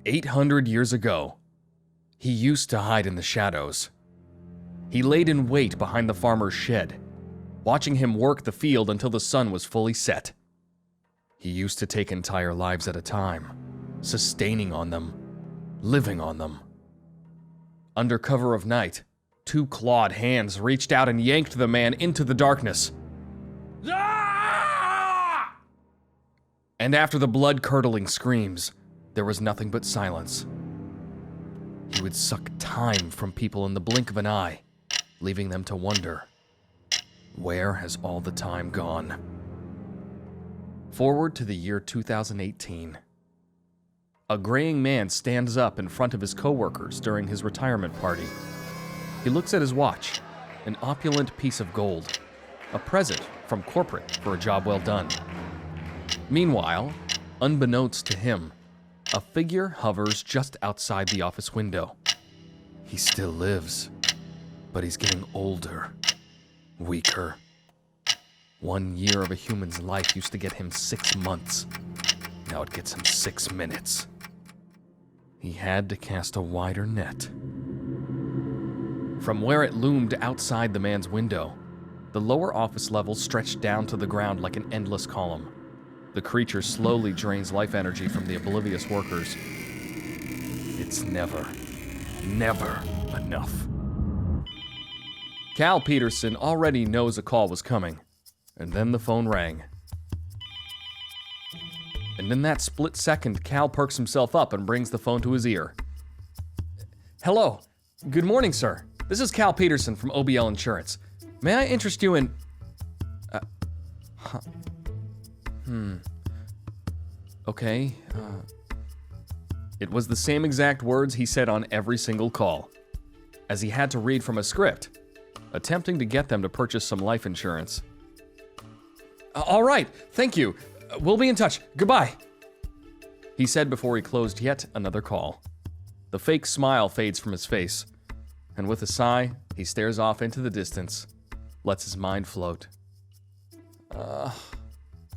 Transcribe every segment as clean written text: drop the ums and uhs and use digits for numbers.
800 years ago, he used to hide in the shadows. He laid in wait behind the farmer's shed, watching him work the field until the sun was fully set. He used to take entire lives at a time, sustaining on them, living on them. Under cover of night, two clawed hands reached out and yanked the man into the darkness. Ah! And after the blood-curdling screams, there was nothing but silence. He would suck time from people in the blink of an eye, leaving them to wonder, where has all the time gone? Forward to the year 2018. A graying man stands up in front of his coworkers during his retirement party. He looks at his watch, an opulent piece of gold, a present from corporate for a job well done. Meanwhile, unbeknownst to him, a figure hovers just outside the office window. He still lives, but he's getting older, weaker. 1 year of a human's life used to get him 6 months. Now it gets him 6 minutes. He had to cast a wider net. From where it loomed outside the man's window, the lower office level stretched down to the ground like an endless column. The creature slowly drains life energy from the oblivious workers. It's never enough. Cal Peterson already knows a call was coming, and then the phone rang. And in that split second, Cal perks himself up and brings the phone to his ear. Hello. Good morning, sir. This is Cal Peterson from OBL Insurance. May I interest you in... Okay. It was the same exact words he said on every single call, as he had to read from a script, attempting to get them to purchase some life insurance. All right, thank you. We'll be in touch. Goodbye, he said before he closed yet another call. The fake smile fades from his face, and with a sigh, he stares off into the distance, lets his mind float.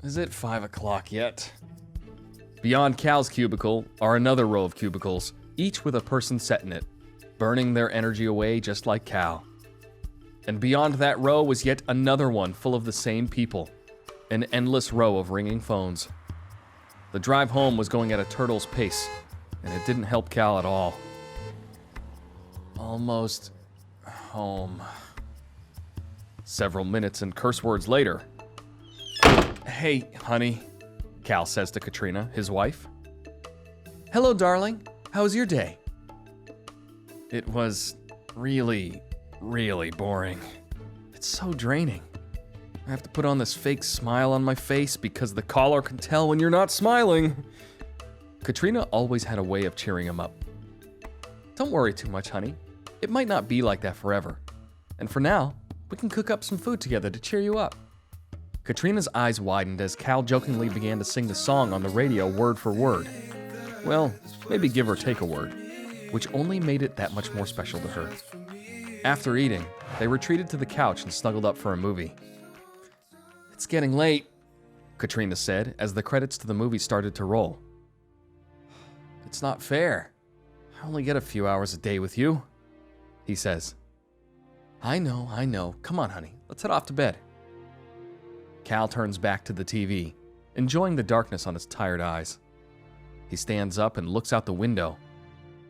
Is it 5 o'clock yet? Beyond Cal's cubicle are another row of cubicles, each with a person set in it, burning their energy away just like Cal. And beyond that row was yet another one full of the same people, an endless row of ringing phones. The drive home was going at a turtle's pace, and it didn't help Cal at all. Almost home. Several minutes and curse words later. Hey, honey, Cal says to Katrina, his wife. Hello, darling. How was your day? It was really boring. It's so draining. I have to put on this fake smile on my face because the caller can tell when you're not smiling. Katrina always had a way of cheering him up. Don't worry too much, honey. It might not be like that forever. And for now, we can cook up some food together to cheer you up. Katrina's eyes widened as Cal jokingly began to sing the song on the radio word for word. Well, maybe give or take a word, which only made it that much more special to her. After eating, they retreated to the couch and snuggled up for a movie. It's getting late, Katrina said as the credits to the movie started to roll. It's not fair. I only get a few hours a day with you, he says. I know. Come on, honey. Let's head off to bed. Cal turns back to the TV, enjoying the darkness on his tired eyes. He stands up and looks out the window.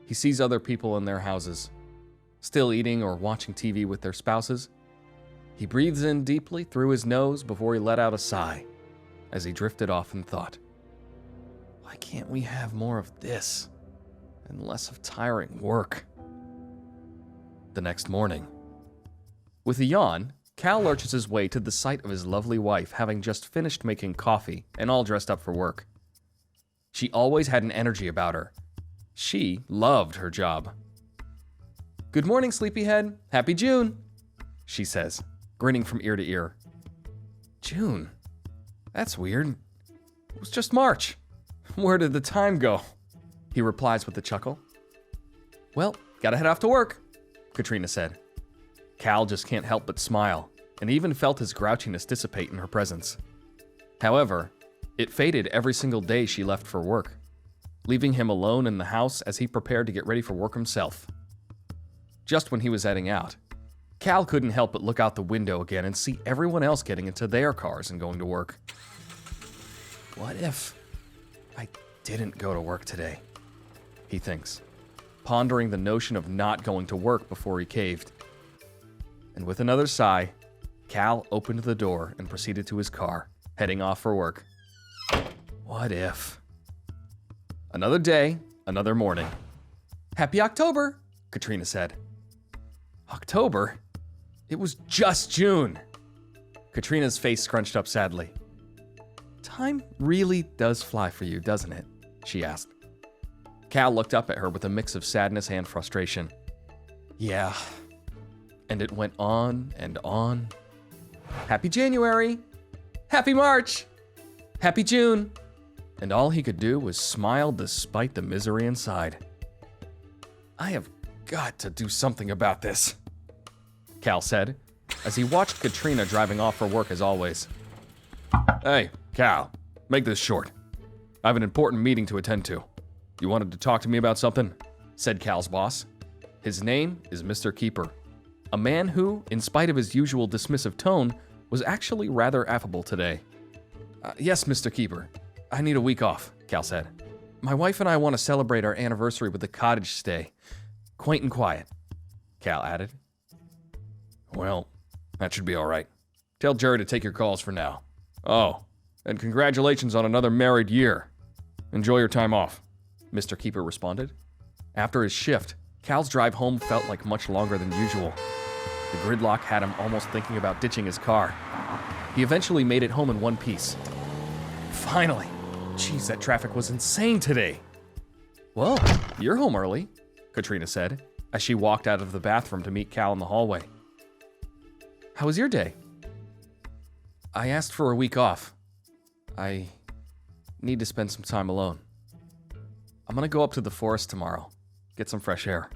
He sees other people in their houses, still eating or watching TV with their spouses. He breathes in deeply through his nose before he let out a sigh as he drifted off in thought. Why can't we have more of this and less of tiring work? The next morning. With a yawn, Cal lurches his way to the sight of his lovely wife having just finished making coffee and all dressed up for work. She always had an energy about her. She loved her job. Good morning, sleepyhead. Happy June, she says, grinning from ear to ear. June? That's weird. It was just March. Where did the time go? He replies with a chuckle. Well, gotta head off to work, Katrina said. Cal just can't help but smile, and even felt his grouchiness dissipate in her presence. However, it faded every single day she left for work, leaving him alone in the house as he prepared to get ready for work himself. Just when he was heading out, Cal couldn't help but look out the window again and see everyone else getting into their cars and going to work. What if I didn't go to work today? He thinks, pondering the notion of not going to work before he caved. And with another sigh, Cal opened the door and proceeded to his car, heading off for work. What if? Another day, another morning. Happy October, Katrina said. October? It was just June. Katrina's face scrunched up sadly. Time really does fly for you, doesn't it? She asked. Cal looked up at her with a mix of sadness and frustration. Yeah. And it went on and on. Happy January! Happy March! Happy June! And all he could do was smile despite the misery inside. I have got to do something about this, Cal said, as he watched Katrina driving off for work as always. Hey, Cal, make this short. I have an important meeting to attend to. You wanted to talk to me about something? Said Cal's boss. His name is Mr. Keeper, a man who, in spite of his usual dismissive tone, was actually rather affable today. Yes, Mr. Keeper. I need a week off, Cal said. My wife and I want to celebrate our anniversary with a cottage stay. Quaint and quiet, Cal added. Well, that should be all right. Tell Jerry to take your calls for now. Oh, and congratulations on another married year. Enjoy your time off, Mr. Keeper responded. After his shift, Cal's drive home felt like much longer than usual. The gridlock had him almost thinking about ditching his car. He eventually made it home in one piece. Finally! Jeez, that traffic was insane today. Whoa, you're home early, Katrina said, as she walked out of the bathroom to meet Cal in the hallway. How was your day? I asked for a week off. I need to spend some time alone. I'm gonna go up to the forest tomorrow, get some fresh air.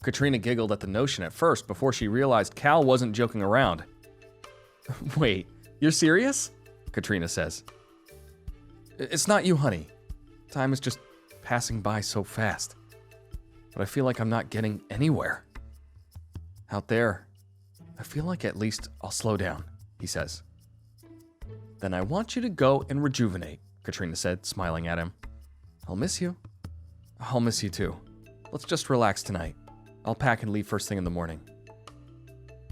Katrina giggled at the notion at first before she realized Cal wasn't joking around. Wait, you're serious? Katrina says. It's not you, honey. Time is just passing by so fast. But I feel like I'm not getting anywhere. Out there, I feel like at least I'll slow down, he says. Then I want you to go and rejuvenate, Katrina said, smiling at him. I'll miss you. I'll miss you too. Let's just relax tonight. I'll pack and leave first thing in the morning.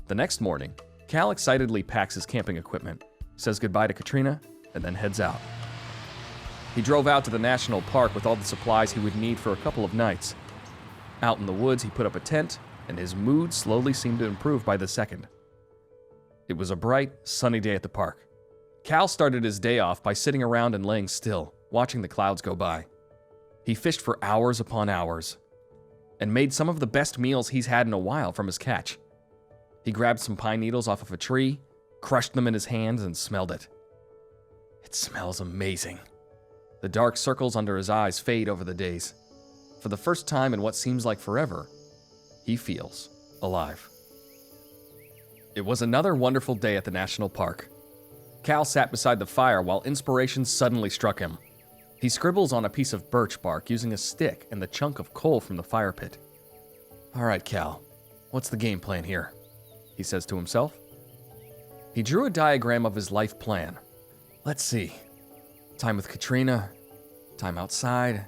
The next morning, Cal excitedly packs his camping equipment, says goodbye to Katrina, and then heads out. He drove out to the national park with all the supplies he would need for a couple of nights. Out in the woods, he put up a tent, and his mood slowly seemed to improve by the second. It was a bright, sunny day at the park. Cal started his day off by sitting around and laying still, watching the clouds go by. He fished for hours upon hours, and made some of the best meals he's had in a while from his catch. He grabbed some pine needles off of a tree, crushed them in his hands, and smelled it. It smells amazing. The dark circles under his eyes fade over the days. For the first time in what seems like forever, he feels alive. It was another wonderful day at the national park. Cal sat beside the fire while inspiration suddenly struck him. He scribbles on a piece of birch bark using a stick and the chunk of coal from the fire pit. All right, Cal, what's the game plan here? He says to himself. He drew a diagram of his life plan. Let's see. Time with Katrina, time outside,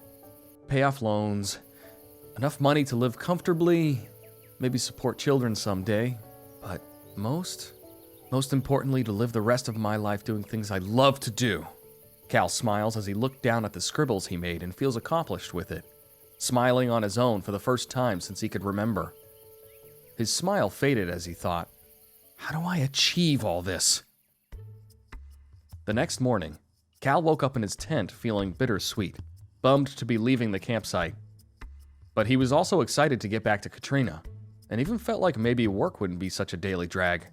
pay off loans, enough money to live comfortably, maybe support children someday, but most importantly, to live the rest of my life doing things I love to do. Cal smiles as he looked down at the scribbles he made and feels accomplished with it, smiling on his own for the first time since he could remember. His smile faded as he thought, how do I achieve all this? The next morning, Cal woke up in his tent feeling bittersweet, bummed to be leaving the campsite. But he was also excited to get back to Katrina, and even felt like maybe work wouldn't be such a daily drag.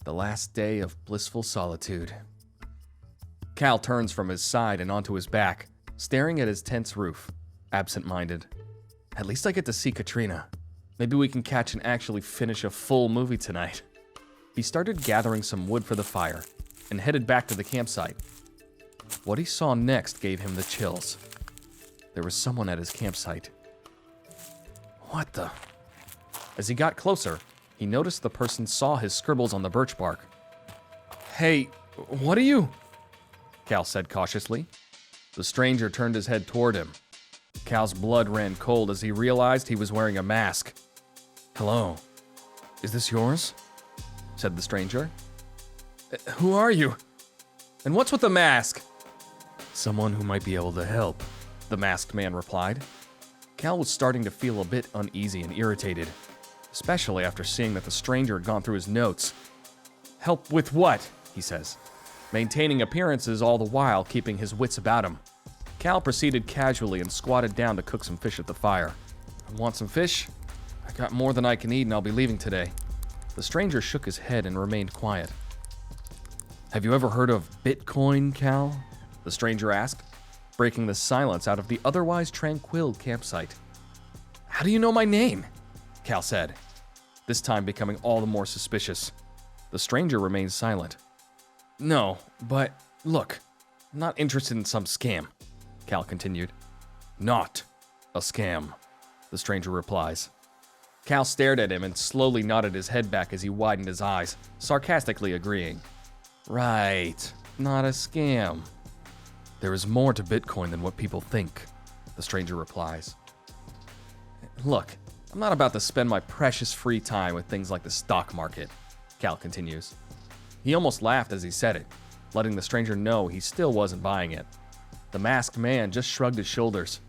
The last day of blissful solitude. Cal turns from his side and onto his back, staring at his tent's roof, absent-minded. At least I get to see Katrina. Maybe we can catch and actually finish a full movie tonight. He started gathering some wood for the fire and headed back to the campsite. What he saw next gave him the chills. There was someone at his campsite. What the? As he got closer, he noticed the person saw his scribbles on the birch bark. Hey, what are you? Cal said cautiously. The stranger turned his head toward him. Cal's blood ran cold as he realized he was wearing a mask. Hello. Is this yours? Said the stranger. Who are you? And what's with the mask? Someone who might be able to help, the masked man replied. Cal was starting to feel a bit uneasy and irritated, especially after seeing that the stranger had gone through his notes. Help with what? He says, maintaining appearances all the while keeping his wits about him. Cal proceeded casually and squatted down to cook some fish at the fire. Want some fish? I got more than I can eat and I'll be leaving today. The stranger shook his head and remained quiet. Have you ever heard of Bitcoin, Cal? The stranger asked, breaking the silence out of the otherwise tranquil campsite. How do you know my name? Cal said, this time becoming all the more suspicious. The stranger remained silent. No, but look, I'm not interested in some scam, Cal continued. Not a scam, the stranger replies. Cal stared at him and slowly nodded his head back as he widened his eyes, sarcastically agreeing. Right, not a scam. There is more to Bitcoin than what people think, the stranger replies. Look, I'm not about to spend my precious free time with things like the stock market, Cal continues. He almost laughed as he said it, letting the stranger know he still wasn't buying it. The masked man just shrugged his shoulders.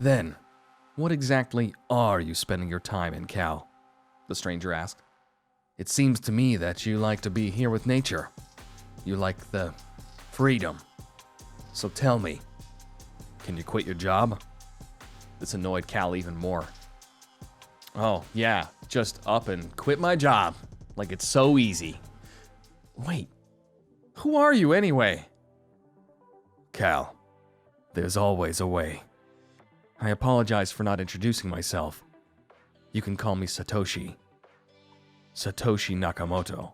Then, what exactly are you spending your time in, Cal? The stranger asked. It seems to me that you like to be here with nature. You like the freedom. So tell me, can you quit your job? This annoyed Cal even more. Oh, yeah, just up and quit my job. Like it's so easy. Wait, who are you anyway? Cal, there's always a way. I apologize for not introducing myself. You can call me Satoshi. Satoshi Nakamoto.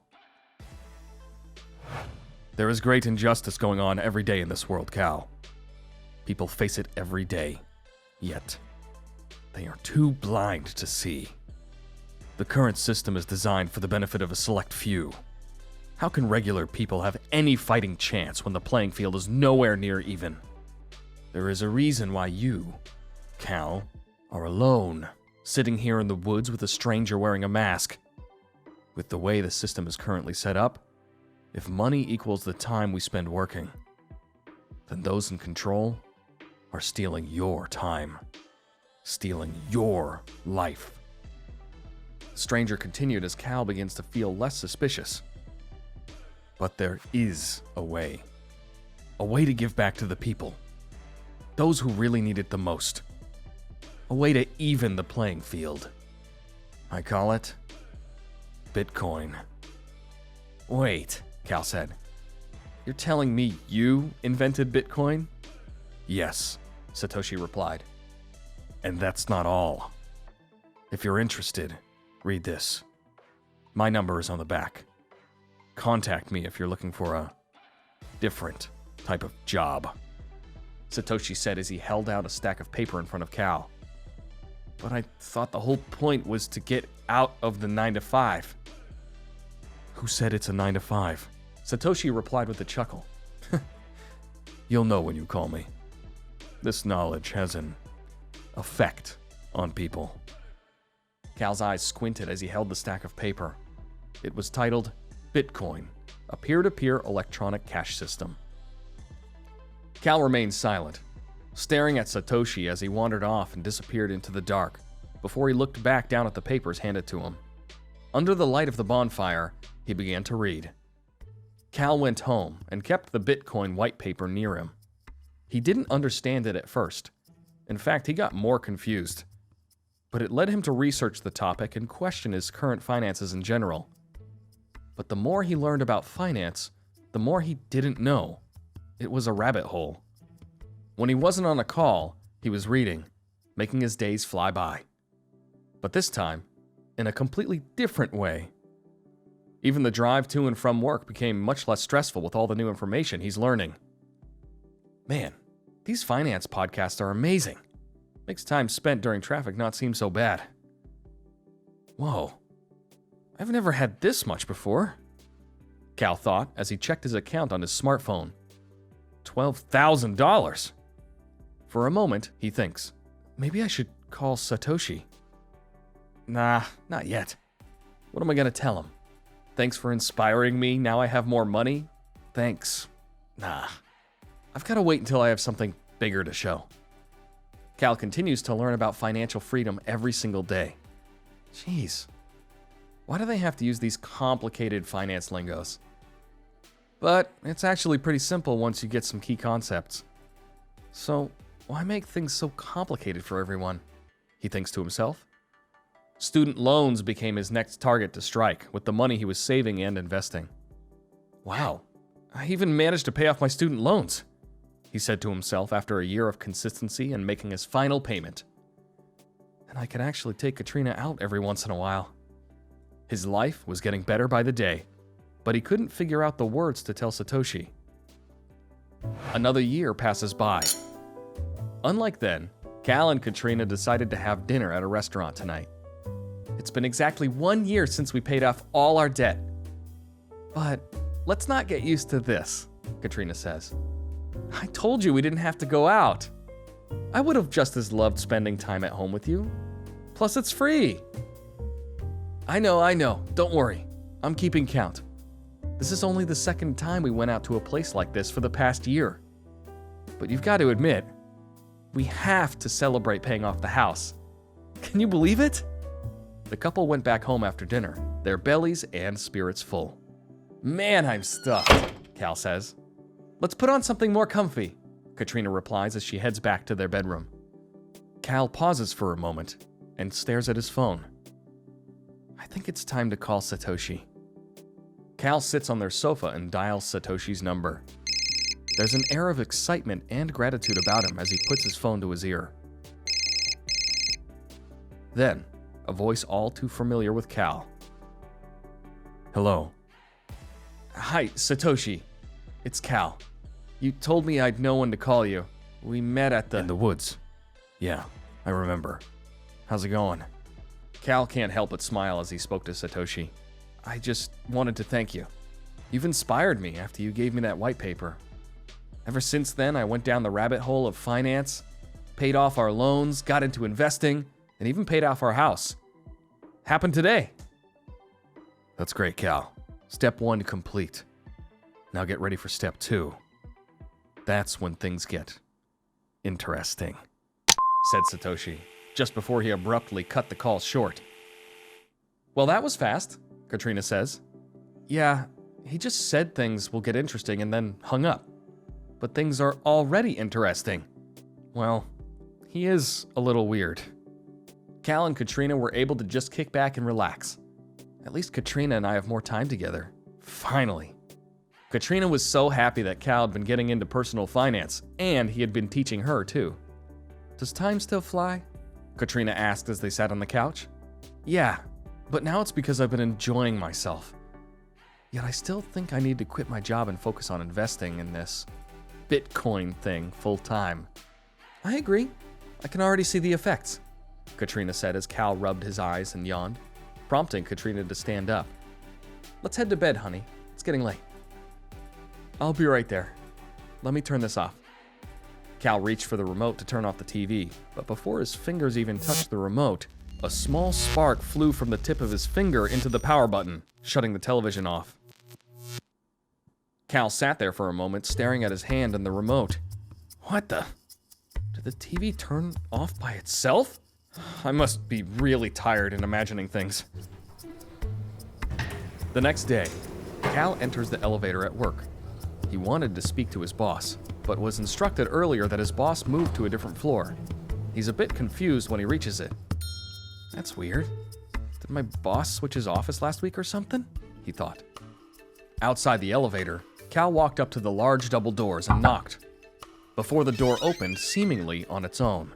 There is great injustice going on every day in this world, Cal. People face it every day, yet they are too blind to see. The current system is designed for the benefit of a select few. How can regular people have any fighting chance when the playing field is nowhere near even? There is a reason why you, Cal, are alone, sitting here in the woods with a stranger wearing a mask. With the way the system is currently set up, if money equals the time we spend working, then those in control are stealing your time, stealing your life. The stranger continued as Cal begins to feel less suspicious. But there is a way to give back to the people, those who really need it the most, a way to even the playing field. I call it Bitcoin. Wait, Cal said. You're telling me you invented Bitcoin? Yes, Satoshi replied. And that's not all. If you're interested, read this. My number is on the back. Contact me if you're looking for a different type of job, Satoshi said as he held out a stack of paper in front of Cal. But I thought the whole point was to get out of the 9-to-5. Who said it's a 9-to-5? Satoshi replied with a chuckle. You'll know when you call me. This knowledge has an effect on people. Cal's eyes squinted as he held the stack of paper. It was titled Bitcoin, a peer-to-peer electronic cash system. Cal remained silent, staring at Satoshi as he wandered off and disappeared into the dark, before he looked back down at the papers handed to him. Under the light of the bonfire, he began to read. Cal went home and kept the Bitcoin white paper near him. He didn't understand it at first. In fact, he got more confused. But it led him to research the topic and question his current finances in general. But the more he learned about finance, the more he didn't know. It was a rabbit hole. When he wasn't on a call, he was reading, making his days fly by. But this time, in a completely different way. Even the drive to and from work became much less stressful with all the new information he's learning. Man, these finance podcasts are amazing. Makes time spent during traffic not seem so bad. Whoa, I've never had this much before, Cal thought as he checked his account on his smartphone. $12,000. For a moment, he thinks, maybe I should call Satoshi. Nah, not yet. What am I gonna tell him? Thanks for inspiring me, now I have more money? Thanks. Nah. I've gotta wait until I have something bigger to show. Cal continues to learn about financial freedom every single day. Jeez. Why do they have to use these complicated finance lingos? But it's actually pretty simple once you get some key concepts. So, why make things so complicated for everyone? He thinks to himself. Student loans became his next target to strike with the money he was saving and investing. Wow, I even managed to pay off my student loans, he said to himself after a year of consistency and making his final payment. And I can actually take Katrina out every once in a while. His life was getting better by the day, but he couldn't figure out the words to tell Satoshi. Another year passes by. Unlike then, Cal and Katrina decided to have dinner at a restaurant tonight. It's been exactly 1 year since we paid off all our debt. But let's not get used to this, Katrina says. I told you we didn't have to go out. I would have just as loved spending time at home with you. Plus, it's free. I know. Don't worry. I'm keeping count. This is only the second time we went out to a place like this for the past year. But you've got to admit, we have to celebrate paying off the house. Can you believe it? The couple went back home after dinner, their bellies and spirits full. Man, I'm stuffed, Cal says. Let's put on something more comfy, Katrina replies as she heads back to their bedroom. Cal pauses for a moment and stares at his phone. I think it's time to call Satoshi. Cal sits on their sofa and dials Satoshi's number. There's an air of excitement and gratitude about him as he puts his phone to his ear. Then, a voice all too familiar with Cal. Hello. Hi, Satoshi. It's Cal. You told me I'd know when to call you. We met in the woods. Yeah, I remember. How's it going? Cal can't help but smile as he spoke to Satoshi. I just wanted to thank you. You've inspired me after you gave me that white paper. Ever since then, I went down the rabbit hole of finance, paid off our loans, got into investing, and even paid off our house. Happened today. That's great, Cal. Step 1 complete. Now get ready for step 2. That's when things get interesting, said Satoshi, just before he abruptly cut the call short. Well, that was fast, Katrina says. Yeah, he just said things will get interesting and then hung up. But things are already interesting. Well, he is a little weird. Cal and Katrina were able to just kick back and relax. At least Katrina and I have more time together. Finally. Katrina was so happy that Cal had been getting into personal finance, and he had been teaching her too. Does time still fly? Katrina asked as they sat on the couch. Yeah, but now it's because I've been enjoying myself. Yet I still think I need to quit my job and focus on investing in this Bitcoin thing full time. I agree. I can already see the effects, Katrina said as Cal rubbed his eyes and yawned, prompting Katrina to stand up. Let's head to bed, honey. It's getting late. I'll be right there. Let me turn this off. Cal reached for the remote to turn off the TV, but before his fingers even touched the remote, a small spark flew from the tip of his finger into the power button, shutting the television off. Cal sat there for a moment, staring at his hand and the remote. What the? Did the TV turn off by itself? I must be really tired in imagining things. The next day, Cal enters the elevator at work. He wanted to speak to his boss, but was instructed earlier that his boss moved to a different floor. He's a bit confused when he reaches it. That's weird. Did my boss switch his office last week or something? He thought. Outside the elevator, Cal walked up to the large double doors and knocked. Before the door opened, seemingly on its own,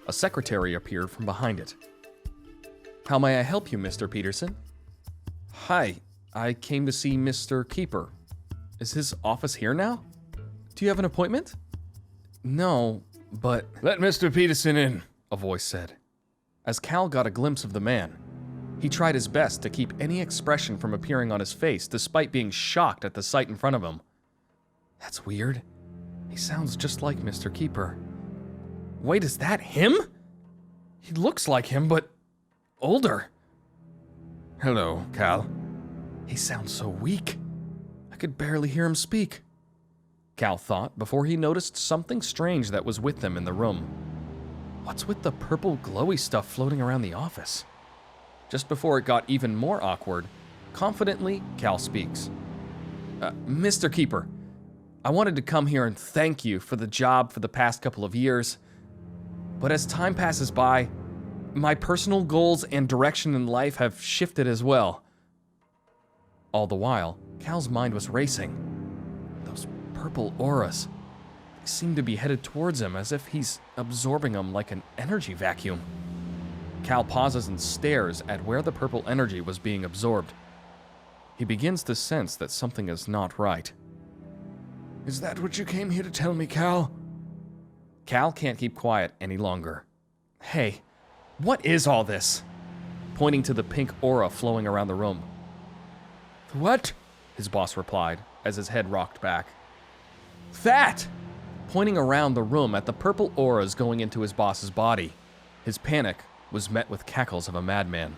a secretary appeared from behind it. How may I help you, Mr. Peterson? Hi, I came to see Mr. Keeper. Is his office here now? Do you have an appointment? No, but... Let Mr. Peterson in, a voice said. As Cal got a glimpse of the man, he tried his best to keep any expression from appearing on his face despite being shocked at the sight in front of him. That's weird. He sounds just like Mr. Keeper. Wait, is that him? He looks like him, but older. Hello, Cal. He sounds so weak. I could barely hear him speak. Cal thought before he noticed something strange that was with them in the room. What's with the purple glowy stuff floating around the office? Just before it got even more awkward, confidently, Cal speaks. Mr. Keeper, I wanted to come here and thank you for the job for the past couple of years. But as time passes by, my personal goals and direction in life have shifted as well. All the while, Cal's mind was racing. Those purple auras, they seem to be headed towards him as if he's absorbing them like an energy vacuum. Cal pauses and stares at where the purple energy was being absorbed. He begins to sense that something is not right. Is that what you came here to tell me, Cal? Cal can't keep quiet any longer. Hey, what is all this? Pointing to the pink aura flowing around the room. What? His boss replied, as his head rocked back. That! Pointing around the room at the purple auras going into his boss's body. His panic was met with cackles of a madman.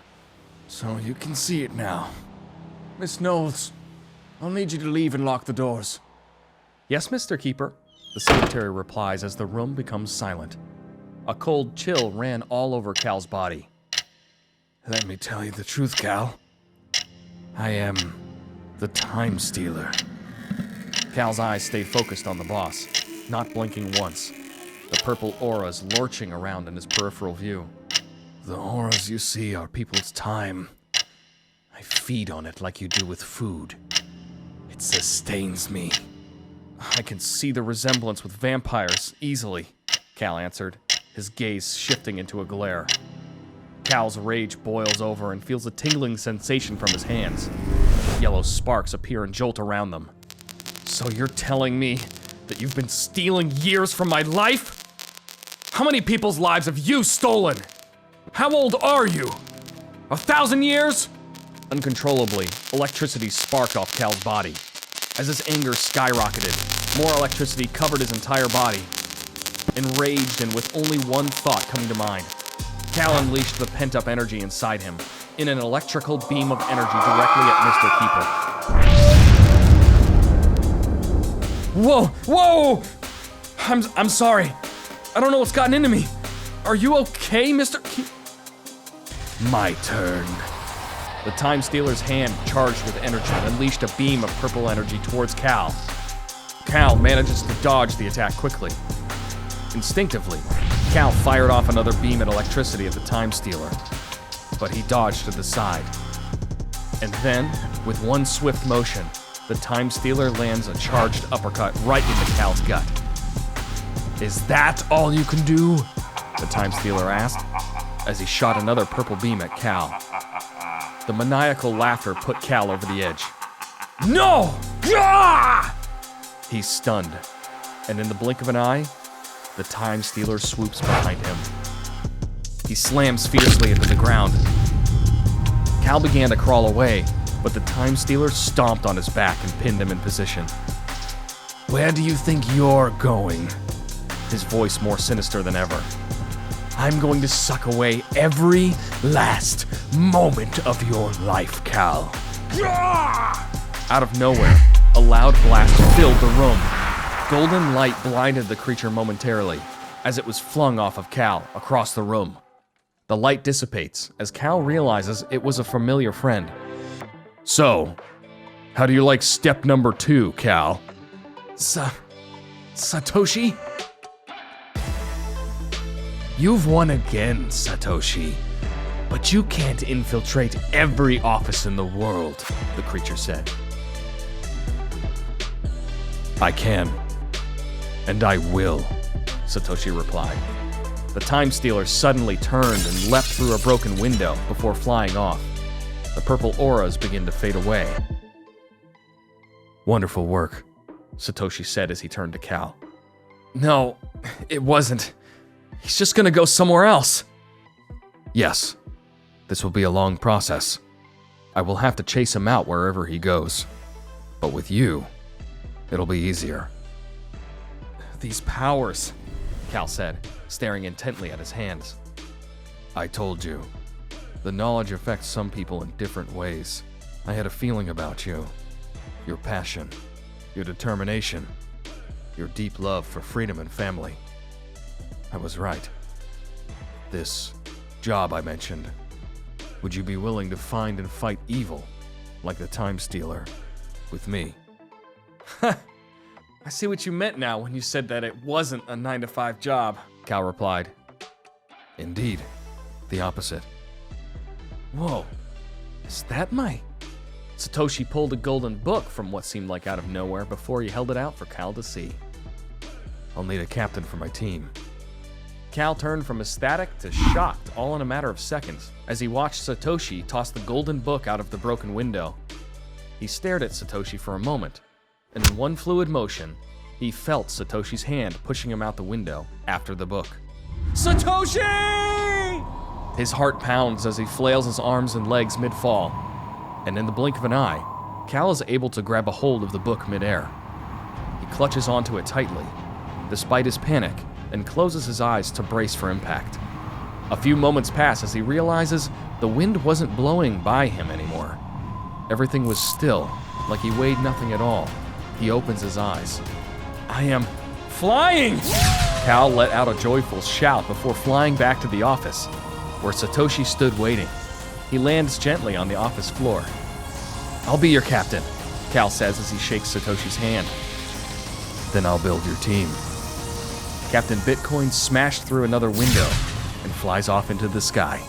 So you can see it now. Miss Knowles, I'll need you to leave and lock the doors. Yes, Mr. Keeper, the secretary replies as the room becomes silent. A cold chill ran all over Cal's body. Let me tell you the truth, Cal. I am the Time Stealer. Cal's eyes stayed focused on the boss, not blinking once. The purple auras lurching around in his peripheral view. The auras you see are people's time. I feed on it like you do with food. It sustains me. I can see the resemblance with vampires easily, Cal answered, his gaze shifting into a glare. Cal's rage boils over and feels a tingling sensation from his hands. Yellow sparks appear and jolt around them. So you're telling me that you've been stealing years from my life? How many people's lives have you stolen? How old are you? 1,000 years? Uncontrollably, electricity sparked off Cal's body. As his anger skyrocketed, more electricity covered his entire body. Enraged and with only one thought coming to mind, Cal unleashed the pent-up energy inside him in an electrical beam of energy directly at Mr. Keeper. Whoa! Whoa! I'm sorry. I don't know what's gotten into me. Are you okay, Mr. Keeper? My turn. The Time Stealer's hand, charged with energy, unleashed a beam of purple energy towards Cal. Cal manages to dodge the attack quickly. Instinctively, Cal fired off another beam of electricity at the Time Stealer, but he dodged to the side. And then, with one swift motion, the Time Stealer lands a charged uppercut right into Cal's gut. Is that all you can do? The Time Stealer asked, as he shot another purple beam at Cal. The maniacal laughter put Cal over the edge. No! Ah! He's stunned, and in the blink of an eye, the Time Stealer swoops behind him. He slams fiercely into the ground. Cal began to crawl away, but the Time Stealer stomped on his back and pinned him in position. Where do you think you're going? His voice more sinister than ever. I'm going to suck away every last moment of your life, Cal. Out of nowhere, a loud blast filled the room. Golden light blinded the creature momentarily, as it was flung off of Cal across the room. The light dissipates as Cal realizes it was a familiar friend. So, how do you like step number 2, Cal? Satoshi? You've won again, Satoshi. But you can't infiltrate every office in the world, the creature said. I can. And I will, Satoshi replied. The Time Stealer suddenly turned and leapt through a broken window before flying off. The purple auras began to fade away. Wonderful work, Satoshi said as he turned to Cal. No, it wasn't. He's just gonna go somewhere else. Yes, this will be a long process. I will have to chase him out wherever he goes. But with you, it'll be easier. These powers, Cal said, staring intently at his hands. I told you. The knowledge affects some people in different ways. I had a feeling about you. Your passion, your determination, your deep love for freedom and family. I was right. This job I mentioned, would you be willing to find and fight evil, like the Time Stealer, with me? I see what you meant now when you said that it wasn't a 9-to-5 job, Cal replied. Indeed, the opposite. Whoa, is that my... Satoshi pulled a golden book from what seemed like out of nowhere before he held it out for Cal to see. I'll need a captain for my team. Cal turned from ecstatic to shocked all in a matter of seconds as he watched Satoshi toss the golden book out of the broken window. He stared at Satoshi for a moment, and in one fluid motion, he felt Satoshi's hand pushing him out the window after the book. Satoshi! His heart pounds as he flails his arms and legs mid-fall, and in the blink of an eye, Cal is able to grab a hold of the book mid-air. He clutches onto it tightly, despite his panic, and closes his eyes to brace for impact. A few moments pass as he realizes the wind wasn't blowing by him anymore. Everything was still, like he weighed nothing at all. He opens his eyes. I am flying! Cal let out a joyful shout before flying back to the office, where Satoshi stood waiting. He lands gently on the office floor. I'll be your captain, Cal says as he shakes Satoshi's hand. Then I'll build your team. Captain Bitcoin smashed through another window and flies off into the sky.